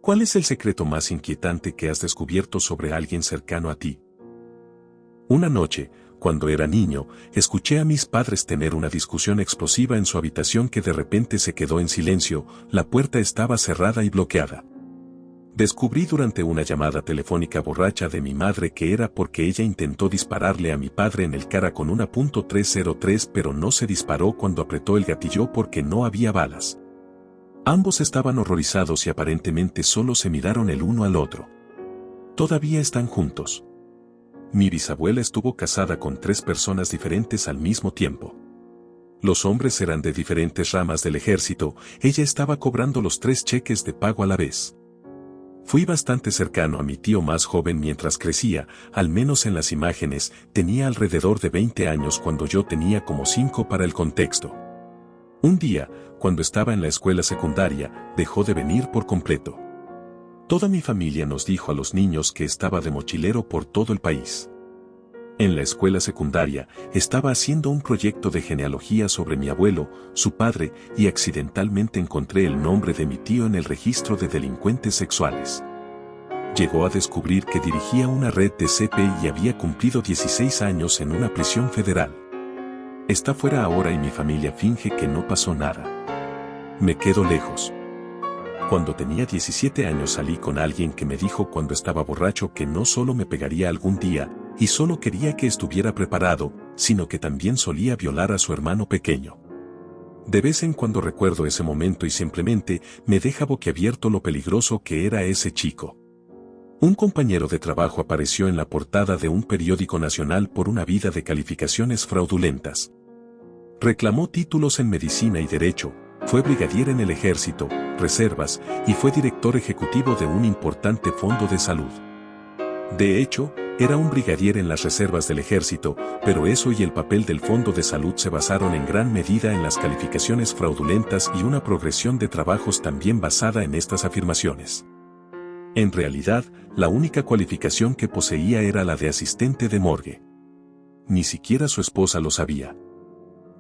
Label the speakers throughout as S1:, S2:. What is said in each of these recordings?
S1: ¿Cuál es el secreto más inquietante que has descubierto sobre alguien cercano a ti? Una noche, cuando era niño, escuché a mis padres tener una discusión explosiva en su habitación que de repente se quedó en silencio, la puerta estaba cerrada y bloqueada. Descubrí durante una llamada telefónica borracha de mi madre que era porque ella intentó dispararle a mi padre en el cara con una .303 pero no se disparó cuando apretó el gatillo porque no había balas. Ambos estaban horrorizados y aparentemente solo se miraron el uno al otro. Todavía están juntos. Mi bisabuela estuvo casada con 3 personas diferentes al mismo tiempo. Los hombres eran de diferentes ramas del ejército, ella estaba cobrando los 3 cheques de pago a la vez. Fui bastante cercano a mi tío más joven mientras crecía, al menos en las imágenes, tenía alrededor de 20 años cuando yo tenía como 5 para el contexto. Un día, cuando estaba en la escuela secundaria, dejó de venir por completo. Toda mi familia nos dijo a los niños que estaba de mochilero por todo el país. En la escuela secundaria, estaba haciendo un proyecto de genealogía sobre mi abuelo, su padre, y accidentalmente encontré el nombre de mi tío en el registro de delincuentes sexuales. Llegó a descubrir que dirigía una red de CP y había cumplido 16 años en una prisión federal. Está fuera ahora y mi familia finge que no pasó nada. Me quedo lejos. Cuando tenía 17 años salí con alguien que me dijo cuando estaba borracho que no solo me pegaría algún día, y solo quería que estuviera preparado, sino que también solía violar a su hermano pequeño. De vez en cuando recuerdo ese momento y simplemente me deja boquiabierto lo peligroso que era ese chico. Un compañero de trabajo apareció en la portada de un periódico nacional por una vida de calificaciones fraudulentas. Reclamó títulos en medicina y derecho, fue brigadier en el ejército, reservas, y fue director ejecutivo de un importante fondo de salud. De hecho, era un brigadier en las reservas del ejército, pero eso y el papel del fondo de salud se basaron en gran medida en las calificaciones fraudulentas y una progresión de trabajos también basada en estas afirmaciones. En realidad, la única cualificación que poseía era la de asistente de morgue. Ni siquiera su esposa lo sabía.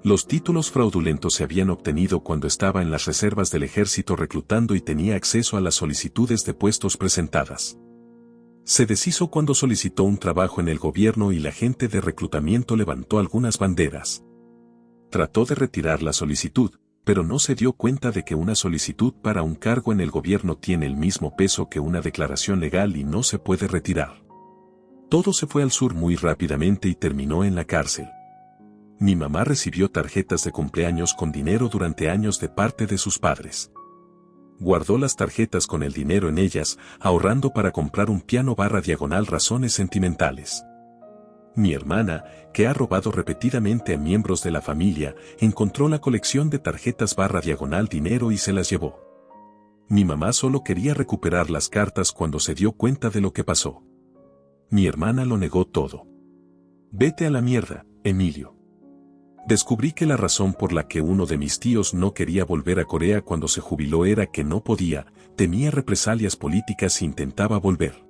S1: Los títulos fraudulentos se habían obtenido cuando estaba en las reservas del ejército reclutando y tenía acceso a las solicitudes de puestos presentadas. Se deshizo cuando solicitó un trabajo en el gobierno y la gente de reclutamiento levantó algunas banderas. Trató de retirar la solicitud, pero no se dio cuenta de que una solicitud para un cargo en el gobierno tiene el mismo peso que una declaración legal y no se puede retirar. Todo se fue al sur muy rápidamente y terminó en la cárcel. Mi mamá recibió tarjetas de cumpleaños con dinero durante años de parte de sus padres. Guardó las tarjetas con el dinero en ellas, ahorrando para comprar un piano / razones sentimentales. Mi hermana, que ha robado repetidamente a miembros de la familia, encontró la colección de tarjetas / dinero y se las llevó. Mi mamá solo quería recuperar las cartas cuando se dio cuenta de lo que pasó. Mi hermana lo negó todo. Vete a la mierda, Emilio. Descubrí que la razón por la que uno de mis tíos no quería volver a Corea cuando se jubiló era que no podía, temía represalias políticas e intentaba volver.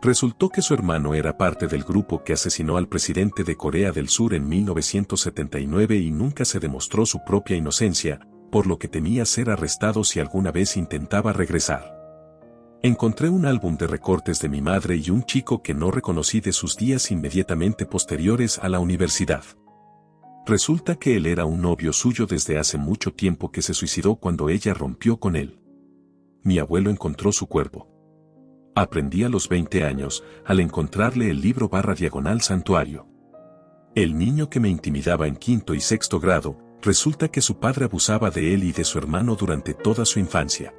S1: Resultó que su hermano era parte del grupo que asesinó al presidente de Corea del Sur en 1979 y nunca se demostró su propia inocencia, por lo que temía ser arrestado si alguna vez intentaba regresar. Encontré un álbum de recortes de mi madre y un chico que no reconocí de sus días inmediatamente posteriores a la universidad. Resulta que él era un novio suyo desde hace mucho tiempo que se suicidó cuando ella rompió con él. Mi abuelo encontró su cuerpo. Aprendí a los 20 años, al encontrarle el libro / santuario. El niño que me intimidaba en 5º y 6º grado, resulta que su padre abusaba de él y de su hermano durante toda su infancia.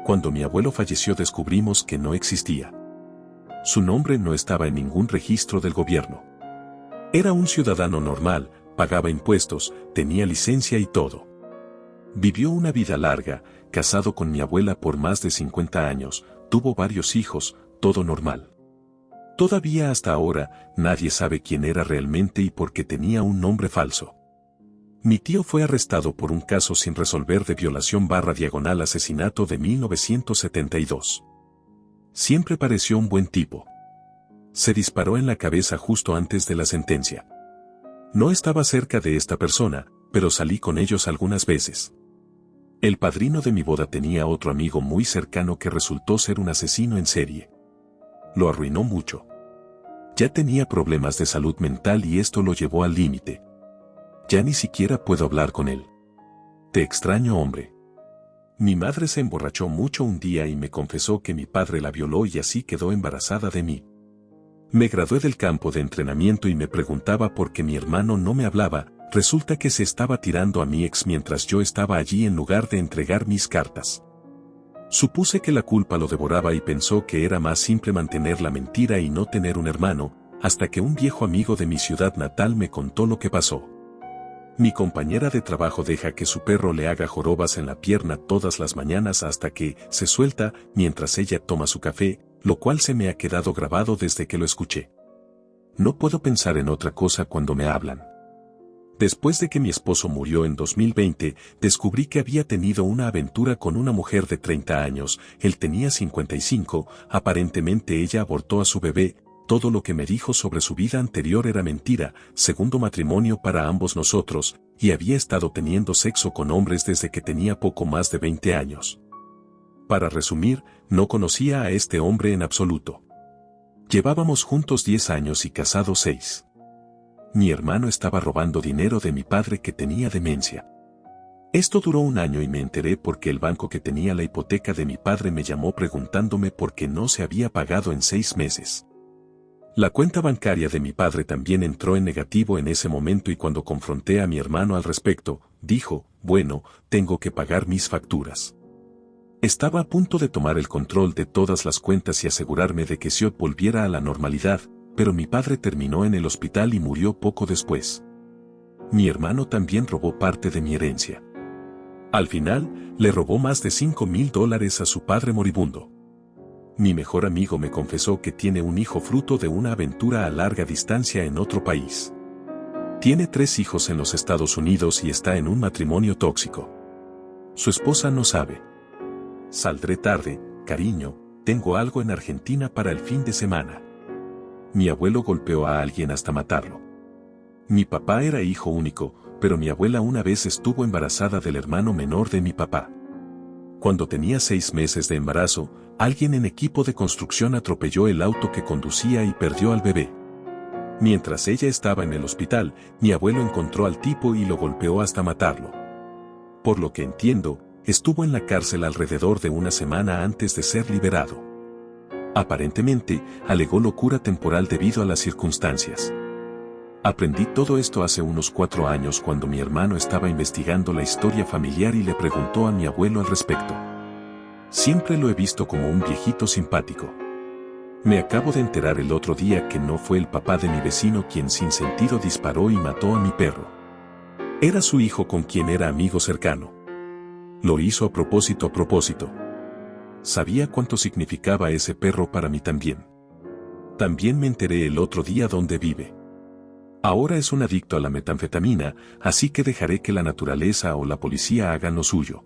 S1: Cuando mi abuelo falleció descubrimos que no existía. Su nombre no estaba en ningún registro del gobierno. Era un ciudadano normal, pagaba impuestos, tenía licencia y todo. Vivió una vida larga, casado con mi abuela por más de 50 años, tuvo varios hijos, todo normal. Todavía hasta ahora, nadie sabe quién era realmente y por qué tenía un nombre falso. Mi tío fue arrestado por un caso sin resolver de violación / asesinato de 1972. Siempre pareció un buen tipo. Se disparó en la cabeza justo antes de la sentencia. No estaba cerca de esta persona, pero salí con ellos algunas veces. El padrino de mi boda tenía otro amigo muy cercano que resultó ser un asesino en serie. Lo arruinó mucho. Ya tenía problemas de salud mental y esto lo llevó al límite. Ya ni siquiera puedo hablar con él. Te extraño, hombre. Mi madre se emborrachó mucho un día y me confesó que mi padre la violó y así quedó embarazada de mí. Me gradué del campo de entrenamiento y me preguntaba por qué mi hermano no me hablaba. Resulta que se estaba tirando a mi ex mientras yo estaba allí en lugar de entregar mis cartas. Supuse que la culpa lo devoraba y pensó que era más simple mantener la mentira y no tener un hermano, hasta que un viejo amigo de mi ciudad natal me contó lo que pasó. Mi compañera de trabajo deja que su perro le haga jorobas en la pierna todas las mañanas hasta que se suelta mientras ella toma su café, lo cual se me ha quedado grabado desde que lo escuché. No puedo pensar en otra cosa cuando me hablan. Después de que mi esposo murió en 2020, descubrí que había tenido una aventura con una mujer de 30 años, él tenía 55, aparentemente ella abortó a su bebé, todo lo que me dijo sobre su vida anterior era mentira, segundo matrimonio para ambos nosotros, y había estado teniendo sexo con hombres desde que tenía poco más de 20 años. Para resumir, no conocía a este hombre en absoluto. Llevábamos juntos 10 años y casados 6. Mi hermano estaba robando dinero de mi padre que tenía demencia. Esto duró un año y me enteré porque el banco que tenía la hipoteca de mi padre me llamó preguntándome por qué no se había pagado en 6 meses. La cuenta bancaria de mi padre también entró en negativo en ese momento y cuando confronté a mi hermano al respecto, dijo, bueno, tengo que pagar mis facturas. Estaba a punto de tomar el control de todas las cuentas y asegurarme de que Siot volviera a la normalidad, pero mi padre terminó en el hospital y murió poco después. Mi hermano también robó parte de mi herencia. Al final, le robó más de $5,000 a su padre moribundo. Mi mejor amigo me confesó que tiene un hijo fruto de una aventura a larga distancia en otro país. Tiene 3 hijos en los Estados Unidos y está en un matrimonio tóxico. Su esposa no sabe. Saldré tarde, cariño, tengo algo en Argentina para el fin de semana. Mi abuelo golpeó a alguien hasta matarlo. Mi papá era hijo único, pero mi abuela una vez estuvo embarazada del hermano menor de mi papá. Cuando tenía 6 meses de embarazo, alguien en equipo de construcción atropelló el auto que conducía y perdió al bebé. Mientras ella estaba en el hospital, mi abuelo encontró al tipo y lo golpeó hasta matarlo. Por lo que entiendo, estuvo en la cárcel alrededor de una semana antes de ser liberado. Aparentemente, alegó locura temporal debido a las circunstancias. Aprendí todo esto hace unos 4 años cuando mi hermano estaba investigando la historia familiar y le preguntó a mi abuelo al respecto. Siempre lo he visto como un viejito simpático. Me acabo de enterar el otro día que no fue el papá de mi vecino quien sin sentido disparó y mató a mi perro. Era su hijo con quien era amigo cercano. Lo hizo a propósito. Sabía cuánto significaba ese perro para mí también. También me enteré el otro día dónde vive. Ahora es un adicto a la metanfetamina, así que dejaré que la naturaleza o la policía hagan lo suyo.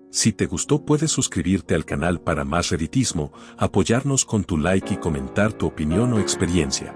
S1: Si te gustó puedes suscribirte al canal para más redditismo, apoyarnos con tu like y comentar tu opinión o experiencia.